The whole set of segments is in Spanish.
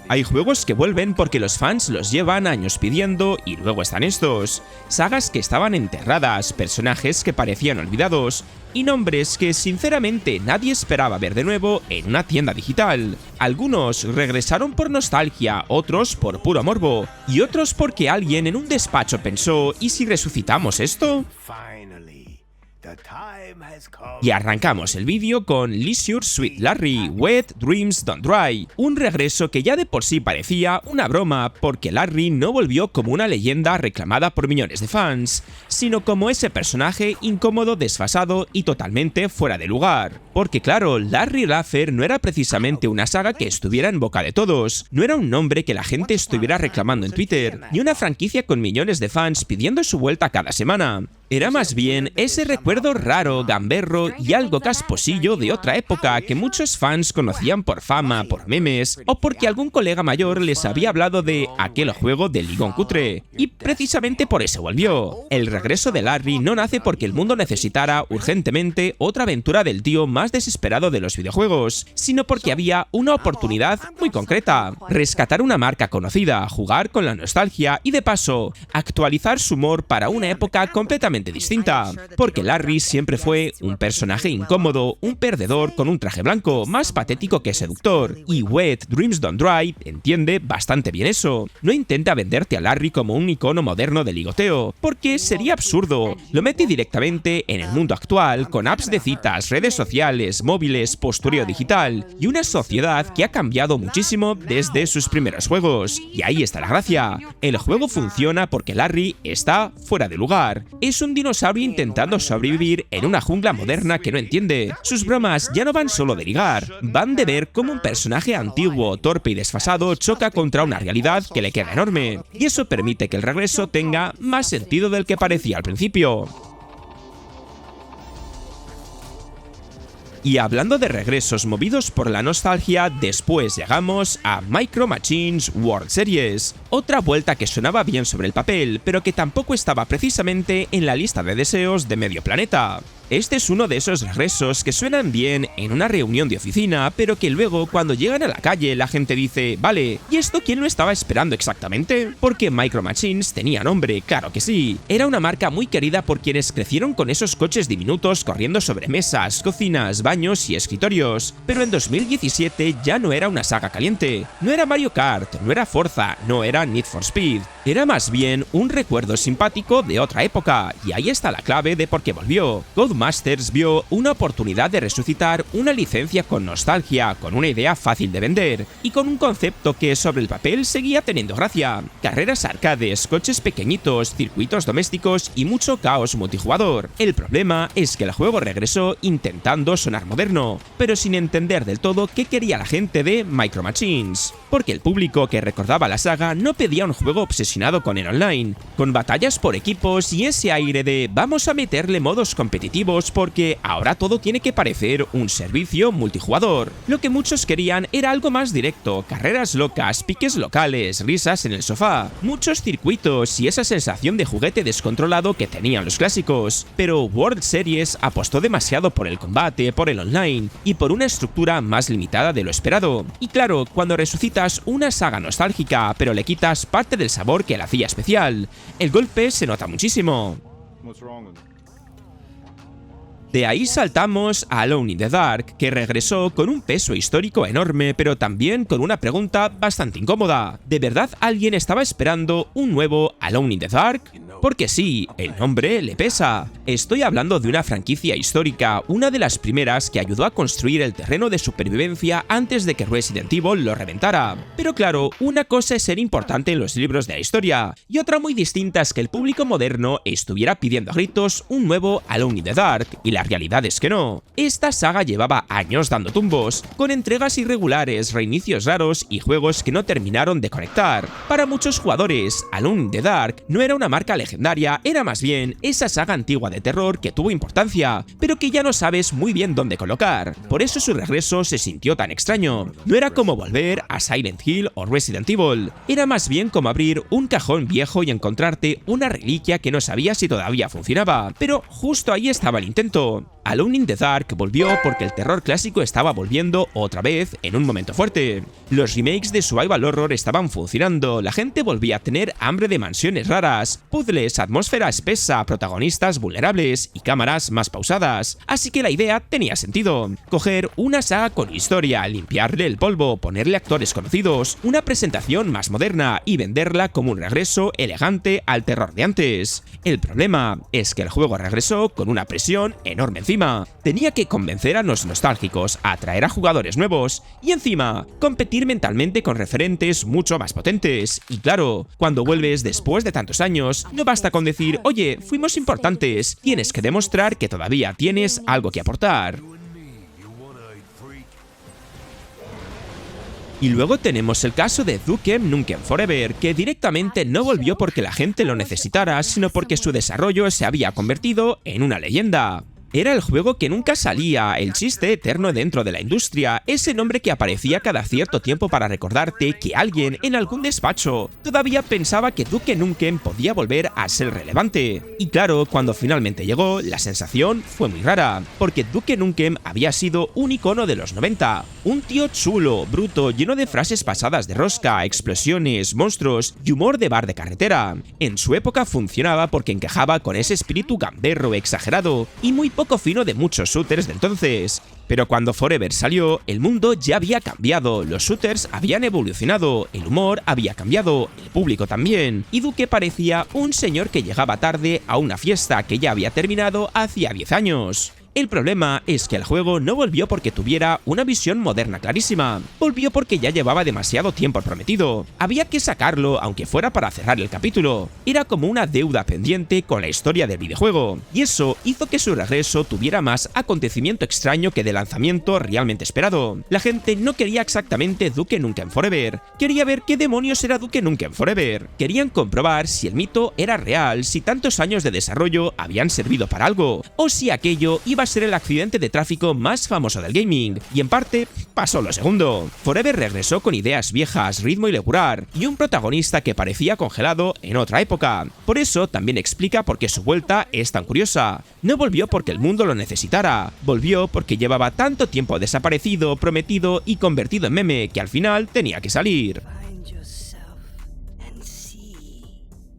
Hay juegos que vuelven porque los fans los llevan años pidiendo y luego están estos. Sagas que estaban enterradas, personajes que parecían olvidados y nombres que sinceramente nadie esperaba ver de nuevo en una tienda digital. Algunos regresaron por nostalgia, otros por puro morbo y otros porque alguien en un despacho pensó ¿y si resucitamos esto? Y arrancamos el vídeo con Leisure Suit Larry, Wet Dreams Don't Dry, un regreso que ya de por sí parecía una broma porque Larry no volvió como una leyenda reclamada por millones de fans, sino como ese personaje incómodo, desfasado y totalmente fuera de lugar. Porque claro, Larry Laffer no era precisamente una saga que estuviera en boca de todos, no era un nombre que la gente estuviera reclamando en Twitter, ni una franquicia con millones de fans pidiendo su vuelta cada semana. Era más bien ese recuerdo raro, gamberro y algo casposillo de otra época que muchos fans conocían por fama, por memes o porque algún colega mayor les había hablado de aquel juego de ligón cutre. Y precisamente por eso volvió. El regreso de Larry no nace porque el mundo necesitara urgentemente otra aventura del tío más desesperado de los videojuegos, sino porque había una oportunidad muy concreta: rescatar una marca conocida, jugar con la nostalgia y de paso actualizar su humor para una época completamente distinta, porque Larry siempre fue un personaje incómodo, un perdedor con un traje blanco, más patético que seductor, y Wet Dreams Don't Dry entiende bastante bien eso. No intenta venderte a Larry como un icono moderno de ligoteo, porque sería absurdo. Lo mete directamente en el mundo actual, con apps de citas, redes sociales, móviles, postureo digital, y una sociedad que ha cambiado muchísimo desde sus primeros juegos. Y ahí está la gracia. El juego funciona porque Larry está fuera de lugar. Es un dinosaurio intentando sobrevivir en una jungla moderna que no entiende. Sus bromas ya no van solo de ligar, van de ver cómo un personaje antiguo, torpe y desfasado choca contra una realidad que le queda enorme. Y eso permite que el regreso tenga más sentido del que parecía al principio. Y hablando de regresos movidos por la nostalgia, después llegamos a Micro Machines World Series, otra vuelta que sonaba bien sobre el papel, pero que tampoco estaba precisamente en la lista de deseos de medio planeta. Este es uno de esos regresos que suenan bien en una reunión de oficina, pero que luego cuando llegan a la calle la gente dice, vale, ¿y esto quién lo estaba esperando exactamente? Porque Micro Machines tenía nombre, claro que sí. Era una marca muy querida por quienes crecieron con esos coches diminutos corriendo sobre mesas, cocinas, baños y escritorios. Pero en 2017 ya no era una saga caliente. No era Mario Kart, no era Forza, no era Need for Speed. Era más bien un recuerdo simpático de otra época, y ahí está la clave de por qué volvió. Codemasters vio una oportunidad de resucitar una licencia con nostalgia, con una idea fácil de vender, y con un concepto que sobre el papel seguía teniendo gracia. Carreras arcades, coches pequeñitos, circuitos domésticos y mucho caos multijugador. El problema es que el juego regresó intentando sonar moderno, pero sin entender del todo qué quería la gente de Micro Machines. Porque el público que recordaba la saga no pedía un juego obsesionado con el online, con batallas por equipos y ese aire de vamos a meterle modos competitivos porque ahora todo tiene que parecer un servicio multijugador. Lo que muchos querían era algo más directo, carreras locas, piques locales, risas en el sofá, muchos circuitos y esa sensación de juguete descontrolado que tenían los clásicos. Pero World Series apostó demasiado por el combate, por el online y por una estructura más limitada de lo esperado. Y claro, cuando resucitas una saga nostálgica pero le quitas parte del sabor que la hacía especial, el golpe se nota muchísimo. De ahí saltamos a Alone in the Dark, que regresó con un peso histórico enorme, pero también con una pregunta bastante incómoda. ¿De verdad alguien estaba esperando un nuevo Alone in the Dark? Porque sí, el nombre le pesa. Estoy hablando de una franquicia histórica, una de las primeras que ayudó a construir el terreno de supervivencia antes de que Resident Evil lo reventara. Pero claro, una cosa es ser importante en los libros de la historia, y otra muy distinta es que el público moderno estuviera pidiendo a gritos un nuevo Alone in the Dark, y la realidad es que no. Esta saga llevaba años dando tumbos, con entregas irregulares, reinicios raros y juegos que no terminaron de conectar. Para muchos jugadores, Alone in the Dark no era una marca legendaria, era más bien esa saga antigua de terror que tuvo importancia, pero que ya no sabes muy bien dónde colocar. Por eso su regreso se sintió tan extraño. No era como volver a Silent Hill o Resident Evil, era más bien como abrir un cajón viejo y encontrarte una reliquia que no sabías si todavía funcionaba, pero justo ahí estaba el intento. Alone in the Dark volvió porque el terror clásico estaba volviendo otra vez en un momento fuerte. Los remakes de survival horror estaban funcionando, la gente volvía a tener hambre de mansiones raras, puzzles, atmósfera espesa, protagonistas vulnerables y cámaras más pausadas, así que la idea tenía sentido. Coger una saga con historia, limpiarle el polvo, ponerle actores conocidos, una presentación más moderna y venderla como un regreso elegante al terror de antes. El problema es que el juego regresó con una presión enorme encima. Tenía que convencer a los nostálgicos, atraer a jugadores nuevos y encima competir mentalmente con referentes mucho más potentes. Y claro, cuando vuelves después de tantos años, no basta con decir, oye, fuimos importantes, tienes que demostrar que todavía tienes algo que aportar. Y luego tenemos el caso de Duke Nukem Forever, que directamente no volvió porque la gente lo necesitara, sino porque su desarrollo se había convertido en una leyenda. Era el juego que nunca salía, el chiste eterno dentro de la industria, ese nombre que aparecía cada cierto tiempo para recordarte que alguien en algún despacho todavía pensaba que Duke Nukem podía volver a ser relevante. Y claro, cuando finalmente llegó, la sensación fue muy rara, porque Duke Nukem había sido un icono de los 90, un tío chulo, bruto, lleno de frases pasadas de rosca, explosiones, monstruos y humor de bar de carretera. En su época funcionaba porque encajaba con ese espíritu gamberro exagerado y muy poco fino de muchos shooters de entonces. Pero cuando Forever salió, el mundo ya había cambiado, los shooters habían evolucionado, el humor había cambiado, el público también, y Duke parecía un señor que llegaba tarde a una fiesta que ya había terminado hacía 10 años. El problema es que el juego no volvió porque tuviera una visión moderna clarísima, volvió porque ya llevaba demasiado tiempo prometido. Había que sacarlo aunque fuera para cerrar el capítulo. Era como una deuda pendiente con la historia del videojuego, y eso hizo que su regreso tuviera más acontecimiento extraño que de lanzamiento realmente esperado. La gente no quería exactamente Duke Nukem Forever, quería ver qué demonios era Duke Nukem Forever. Querían comprobar si el mito era real, si tantos años de desarrollo habían servido para algo, o si aquello iba a ser el accidente de tráfico más famoso del gaming, y en parte pasó lo segundo. Forever regresó con ideas viejas, ritmo irregular y un protagonista que parecía congelado en otra época. Por eso también explica por qué su vuelta es tan curiosa. No volvió porque el mundo lo necesitara, volvió porque llevaba tanto tiempo desaparecido, prometido y convertido en meme que al final tenía que salir.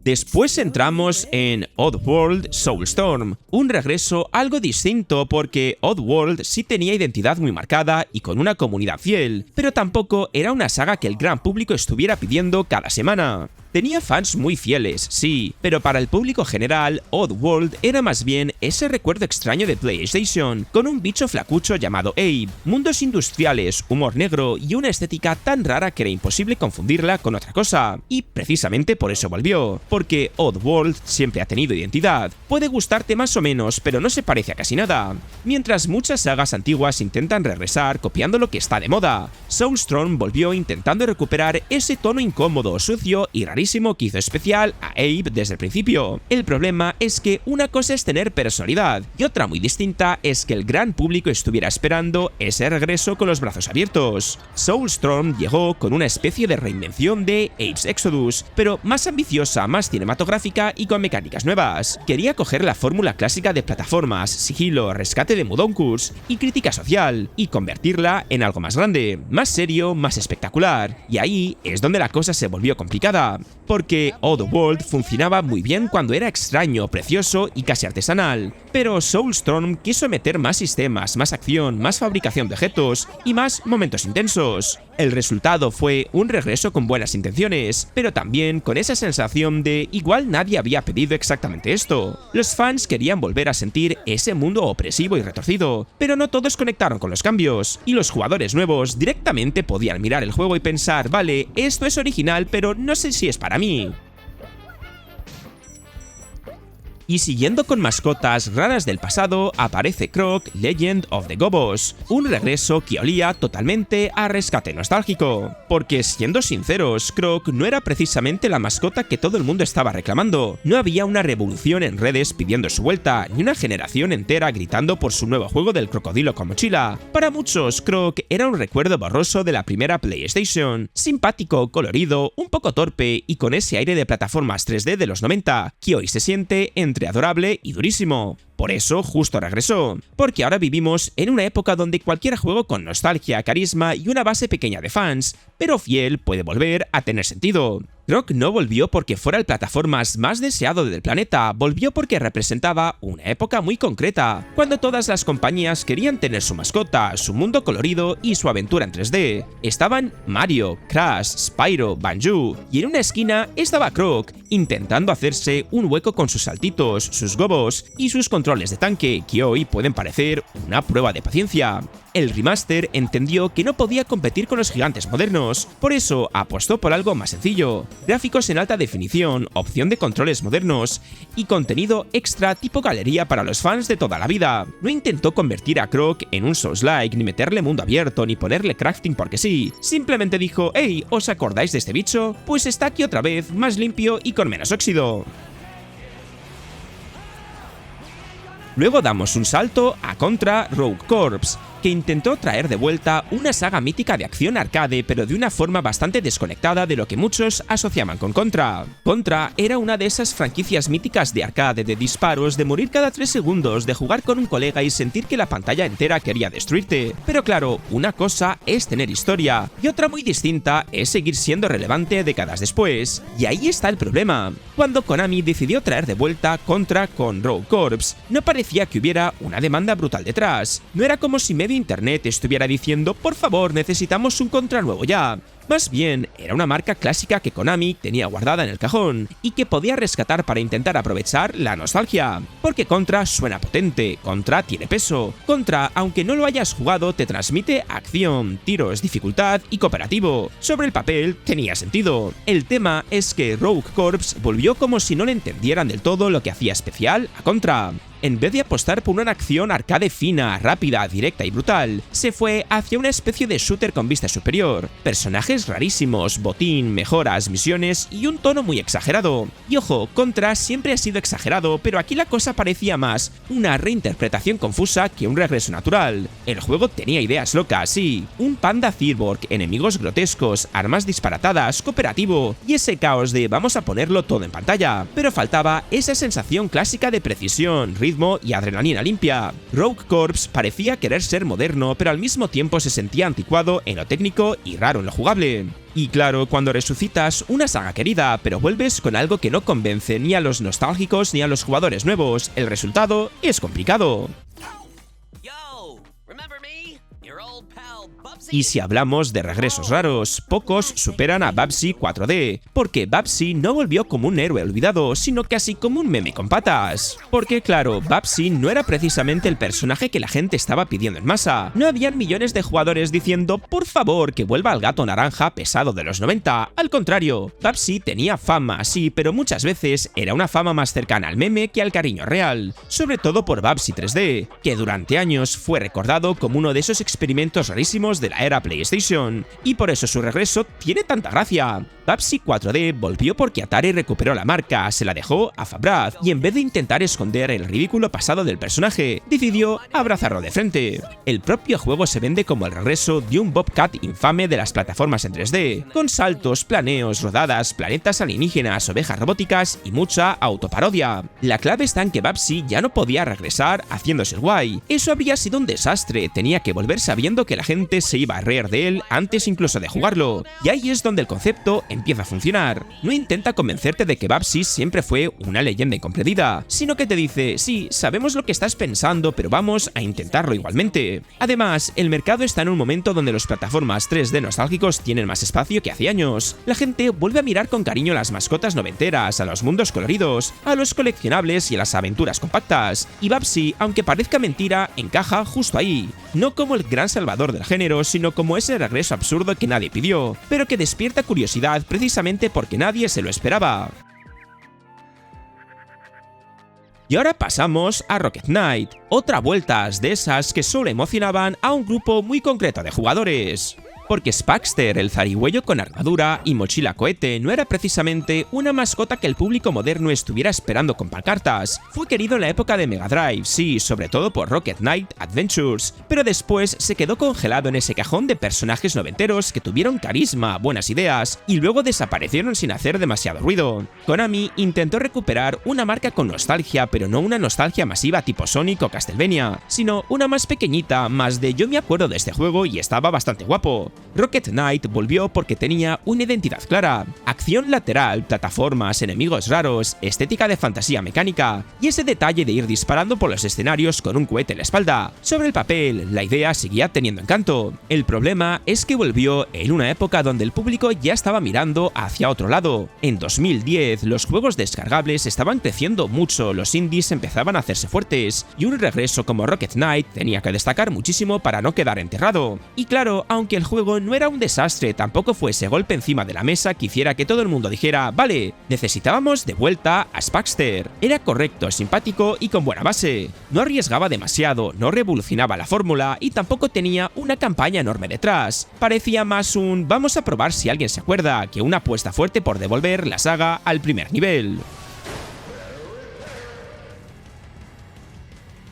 Después entramos en Oddworld Soulstorm, un regreso algo distinto porque Oddworld sí tenía identidad muy marcada y con una comunidad fiel, pero tampoco era una saga que el gran público estuviera pidiendo cada semana. Tenía fans muy fieles, sí, pero para el público general, Oddworld era más bien ese recuerdo extraño de PlayStation, con un bicho flacucho llamado Abe, mundos industriales, humor negro y una estética tan rara que era imposible confundirla con otra cosa. Y precisamente por eso volvió, porque Oddworld siempre ha tenido identidad. Puede gustarte más o menos, pero no se parece a casi nada. Mientras muchas sagas antiguas intentan regresar copiando lo que está de moda, Soulstorm volvió intentando recuperar ese tono incómodo, sucio y rarísimo que hizo especial a Abe desde el principio. El problema es que una cosa es tener personalidad y otra muy distinta es que el gran público estuviera esperando ese regreso con los brazos abiertos. Soulstorm llegó con una especie de reinvención de Abe's Exodus, pero más ambiciosa, más cinematográfica y con mecánicas nuevas. Quería coger la fórmula clásica de plataformas, sigilo, rescate de Mudonkurs y crítica social y convertirla en algo más grande, más serio, más espectacular. Y ahí es donde la cosa se volvió complicada, porque Oddworld funcionaba muy bien cuando era extraño, precioso y casi artesanal, pero Soulstorm quiso meter más sistemas, más acción, más fabricación de objetos y más momentos intensos. El resultado fue un regreso con buenas intenciones, pero también con esa sensación de igual nadie había pedido exactamente esto. Los fans querían volver a sentir ese mundo opresivo y retorcido, pero no todos conectaron con los cambios, y los jugadores nuevos directamente podían mirar el juego y pensar, vale, esto es original, pero no sé si es para mí. Y siguiendo con mascotas raras del pasado, aparece Croc Legend of the Gobos, un regreso que olía totalmente a rescate nostálgico. Porque siendo sinceros, Croc no era precisamente la mascota que todo el mundo estaba reclamando. No había una revolución en redes pidiendo su vuelta, ni una generación entera gritando por su nuevo juego del crocodilo con mochila. Para muchos, Croc era un recuerdo borroso de la primera PlayStation, simpático, colorido, un poco torpe y con ese aire de plataformas 3D de los 90, que hoy se siente entre encuentre adorable y durísimo. Por eso justo regresó, porque ahora vivimos en una época donde cualquier juego con nostalgia, carisma y una base pequeña de fans, pero fiel, puede volver a tener sentido. Croc no volvió porque fuera el plataformas más deseado del planeta, volvió porque representaba una época muy concreta, cuando todas las compañías querían tener su mascota, su mundo colorido y su aventura en 3D. Estaban Mario, Crash, Spyro, Banjo, y en una esquina estaba Croc, intentando hacerse un hueco con sus saltitos, sus gobos y sus controles de tanque, que hoy pueden parecer una prueba de paciencia. El remaster entendió que no podía competir con los gigantes modernos, por eso apostó por algo más sencillo: gráficos en alta definición, opción de controles modernos y contenido extra tipo galería para los fans de toda la vida. No intentó convertir a Croc en un Souls-like, ni meterle mundo abierto, ni ponerle crafting porque sí. Simplemente dijo: hey, ¿os acordáis de este bicho? Pues está aquí otra vez, más limpio y con menos óxido. Luego damos un salto a Contra Rogue Corps, que intentó traer de vuelta una saga mítica de acción arcade, pero de una forma bastante desconectada de lo que muchos asociaban con Contra. Contra era una de esas franquicias míticas de arcade, de disparos, de morir cada 3 segundos, de jugar con un colega y sentir que la pantalla entera quería destruirte. Pero claro, una cosa es tener historia, y otra muy distinta es seguir siendo relevante décadas después. Y ahí está el problema. Cuando Konami decidió traer de vuelta Contra con Rogue Corps, no parecía que hubiera una demanda brutal detrás. No era como si medio internet estuviera diciendo: por favor, necesitamos un Contra nuevo ya. Más bien, era una marca clásica que Konami tenía guardada en el cajón y que podía rescatar para intentar aprovechar la nostalgia. Porque Contra suena potente, Contra tiene peso, Contra, aunque no lo hayas jugado, te transmite acción, tiros, dificultad y cooperativo. Sobre el papel tenía sentido. El tema es que Rogue Corps volvió como si no le entendieran del todo lo que hacía especial a Contra. En vez de apostar por una acción arcade fina, rápida, directa y brutal, se fue hacia una especie de shooter con vista superior, personajes rarísimos, botín, mejoras, misiones y un tono muy exagerado. Y ojo, Contra siempre ha sido exagerado, pero aquí la cosa parecía más una reinterpretación confusa que un regreso natural. El juego tenía ideas locas, sí, un panda cyborg, enemigos grotescos, armas disparatadas, cooperativo y ese caos de vamos a ponerlo todo en pantalla, pero faltaba esa sensación clásica de precisión, ritmo y adrenalina limpia. Rogue Corps parecía querer ser moderno, pero al mismo tiempo se sentía anticuado en lo técnico y raro en lo jugable. Y claro, cuando resucitas una saga querida, pero vuelves con algo que no convence ni a los nostálgicos ni a los jugadores nuevos, el resultado es complicado. Y si hablamos de regresos raros, pocos superan a Bubsy 4D, porque Bubsy no volvió como un héroe olvidado, sino casi como un meme con patas. Porque claro, Bubsy no era precisamente el personaje que la gente estaba pidiendo en masa. No habían millones de jugadores diciendo por favor que vuelva el gato naranja pesado de los 90. Al contrario, Bubsy tenía fama, sí, pero muchas veces era una fama más cercana al meme que al cariño real. Sobre todo por Bubsy 3D, que durante años fue recordado como uno de esos experimentos rarísimos de la era PlayStation, y por eso su regreso tiene tanta gracia. Bubsy 4D volvió porque Atari recuperó la marca, se la dejó a Fabrad, y en vez de intentar esconder el ridículo pasado del personaje, decidió abrazarlo de frente. El propio juego se vende como el regreso de un Bobcat infame de las plataformas en 3D, con saltos, planeos, rodadas, planetas alienígenas, ovejas robóticas y mucha autoparodia. La clave está en que Bubsy ya no podía regresar haciéndose el guay. Eso habría sido un desastre, tenía que volver sabiendo que la gente se iba a reír de él antes incluso de jugarlo, y ahí es donde el concepto empieza a funcionar. No intenta convencerte de que Bubsy siempre fue una leyenda incomprendida, sino que te dice, sí, sabemos lo que estás pensando, pero vamos a intentarlo igualmente. Además, el mercado está en un momento donde los plataformas 3D nostálgicos tienen más espacio que hace años. La gente vuelve a mirar con cariño a las mascotas noventeras, a los mundos coloridos, a los coleccionables y a las aventuras compactas, y Bubsy, aunque parezca mentira, encaja justo ahí. No como el gran salvador del género, sino como ese regreso absurdo que nadie pidió, pero que despierta curiosidad precisamente porque nadie se lo esperaba. Y ahora pasamos a Rocket Knight, otra vueltas de esas que solo emocionaban a un grupo muy concreto de jugadores. porque Spaxter, el zarigüeyo con armadura y mochila cohete, no era precisamente una mascota que el público moderno estuviera esperando con pancartas. Fue querido en la época de Mega Drive, sí, sobre todo por Rocket Knight Adventures, pero después se quedó congelado en ese cajón de personajes noventeros que tuvieron carisma, buenas ideas, y luego desaparecieron sin hacer demasiado ruido. Konami intentó recuperar una marca con nostalgia, pero no una nostalgia masiva tipo Sonic o Castlevania, sino una más pequeñita, más de yo me acuerdo de este juego y estaba bastante guapo. Rocket Knight volvió porque tenía una identidad clara: acción lateral, plataformas, enemigos raros, estética de fantasía mecánica, y ese detalle de ir disparando por los escenarios con un cohete en la espalda. Sobre el papel, la idea seguía teniendo encanto. El problema es que volvió en una época donde el público ya estaba mirando hacia otro lado. En 2010, los juegos descargables estaban creciendo mucho, los indies empezaban a hacerse fuertes, y un regreso como Rocket Knight tenía que destacar muchísimo para no quedar enterrado. Y claro, aunque el juego no era un desastre, tampoco fue ese golpe encima de la mesa que hiciera que todo el mundo dijera: vale, necesitábamos de vuelta a Spaxter. Era correcto, simpático y con buena base. No arriesgaba demasiado, no revolucionaba la fórmula y tampoco tenía una campaña enorme detrás. Parecía más un vamos a probar si alguien se acuerda que una apuesta fuerte por devolver la saga al primer nivel.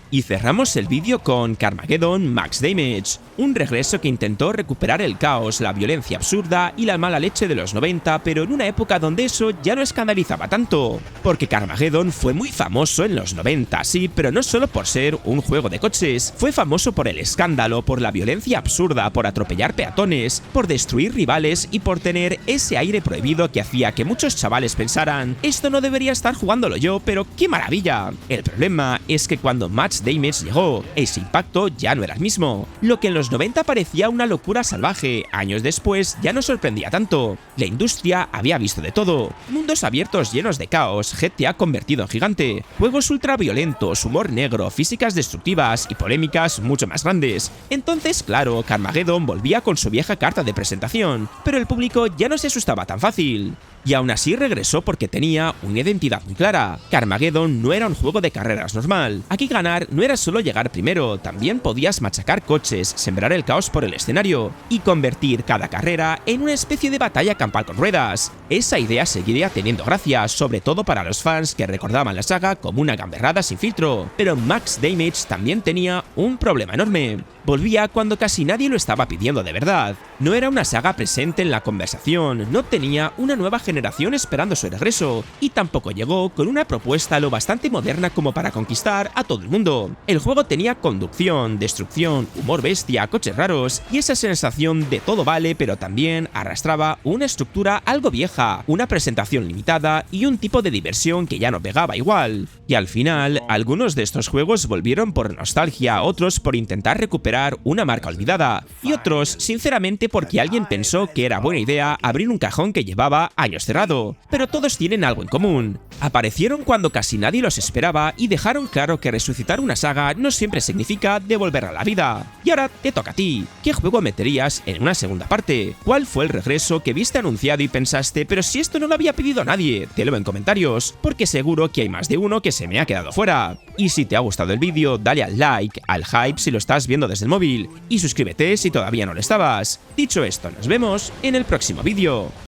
Y cerramos el vídeo con Carmageddon Max Damage, un regreso que intentó recuperar el caos, la violencia absurda y la mala leche de los 90, pero en una época donde eso ya no escandalizaba tanto. Porque Carmageddon fue muy famoso en los 90, sí, pero no solo por ser un juego de coches, fue famoso por el escándalo, por la violencia absurda, por atropellar peatones, por destruir rivales y por tener ese aire prohibido que hacía que muchos chavales pensaran: esto no debería estar jugándolo yo, pero ¡qué maravilla! El problema es que cuando Max Damage llegó, ese impacto ya no era el mismo. Lo que en los 90 parecía una locura salvaje, años después ya no sorprendía tanto. La industria había visto de todo: mundos abiertos llenos de caos, GTA convertido en gigante, juegos ultra violentos, humor negro, físicas destructivas y polémicas mucho más grandes. Entonces, claro, Carmageddon volvía con su vieja carta de presentación, pero el público ya no se asustaba tan fácil. Y aún así regresó porque tenía una identidad muy clara. Carmageddon no era un juego de carreras normal. Aquí ganar no era solo llegar primero, también podías machacar coches, sembrar el caos por el escenario y convertir cada carrera en una especie de batalla campal con ruedas. Esa idea seguiría teniendo gracia, sobre todo para los fans que recordaban la saga como una gamberrada sin filtro. Pero Max Damage también tenía un problema enorme: volvía cuando casi nadie lo estaba pidiendo de verdad. No era una saga presente en la conversación, no tenía una nueva generación esperando su regreso, y tampoco llegó con una propuesta lo bastante moderna como para conquistar a todo el mundo. El juego tenía conducción, destrucción, humor bestia, coches raros, y esa sensación de todo vale, pero también arrastraba una estructura algo vieja, una presentación limitada y un tipo de diversión que ya no pegaba igual. Y al final, algunos de estos juegos volvieron por nostalgia, otros por intentar recuperar una marca olvidada, y otros, sinceramente, porque alguien pensó que era buena idea abrir un cajón que llevaba años cerrado. Pero todos tienen algo en común: aparecieron cuando casi nadie los esperaba y dejaron claro que resucitar una saga no siempre significa devolverla a la vida. Y ahora te toca a ti. ¿Qué juego meterías en una segunda parte? ¿Cuál fue el regreso que viste anunciado y pensaste: pero si esto no lo había pedido nadie? Te lo en comentarios, porque seguro que hay más de uno que se me ha quedado fuera. Y si te ha gustado el vídeo, dale al like, al hype si lo estás viendo desde el móvil, y suscríbete si todavía no lo estabas. Dicho esto, nos vemos en el próximo vídeo.